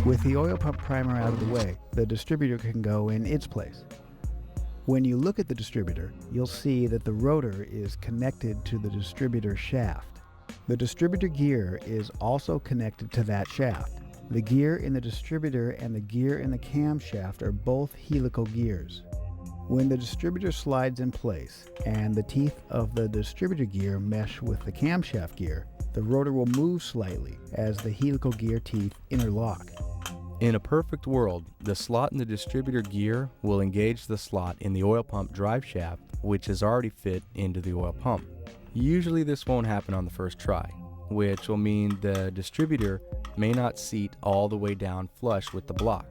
With the oil pump primer out of the way, the distributor can go in its place. When you look at the distributor, you'll see that the rotor is connected to the distributor shaft. The distributor gear is also connected to that shaft. The gear in the distributor and the gear in the camshaft are both helical gears. When the distributor slides in place and the teeth of the distributor gear mesh with the camshaft gear, the rotor will move slightly as the helical gear teeth interlock. In a perfect world, the slot in the distributor gear will engage the slot in the oil pump drive shaft, which is already fit into the oil pump. Usually this won't happen on the first try, which will mean the distributor may not seat all the way down flush with the block.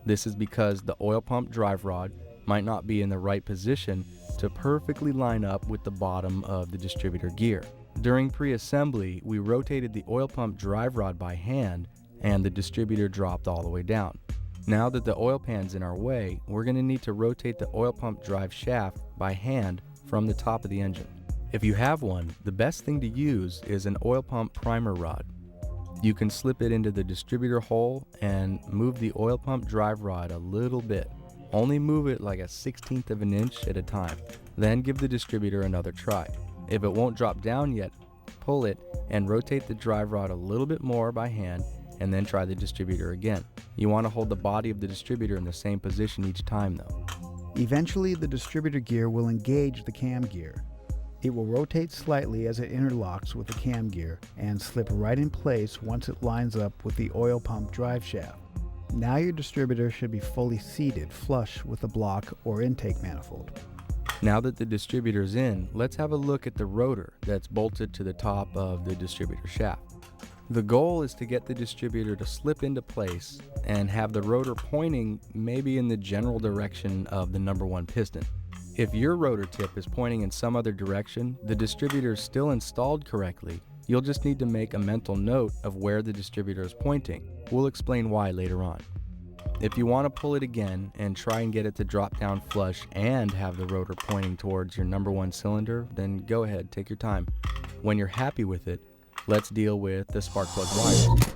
This is because the oil pump drive rod might not be in the right position to perfectly line up with the bottom of the distributor gear. During pre-assembly, we rotated the oil pump drive rod by hand and the distributor dropped all the way down. Now that the oil pan's in our way, we're going to need to rotate the oil pump drive shaft by hand from the top of the engine. If you have one, the best thing to use is an oil pump primer rod. You can slip it into the distributor hole and move the oil pump drive rod a little bit. Only move it like a 1/16 of an inch at a time. Then give the distributor another try. If it won't drop down yet, pull it and rotate the drive rod a little bit more by hand and then try the distributor again. You want to hold the body of the distributor in the same position each time though. Eventually, the distributor gear will engage the cam gear. It will rotate slightly as it interlocks with the cam gear and slip right in place once it lines up with the oil pump drive shaft. Now your distributor should be fully seated flush with the block or intake manifold. Now that the distributor's in, let's have a look at the rotor that's bolted to the top of the distributor shaft. The goal is to get the distributor to slip into place and have the rotor pointing maybe in the general direction of the number 1 piston. If your rotor tip is pointing in some other direction, the distributor is still installed correctly. You'll just need to make a mental note of where the distributor is pointing. We'll explain why later on. If you want to pull it again and try and get it to drop down flush and have the rotor pointing towards your number 1 cylinder, then go ahead, take your time. When you're happy with it, let's deal with the spark plug wires.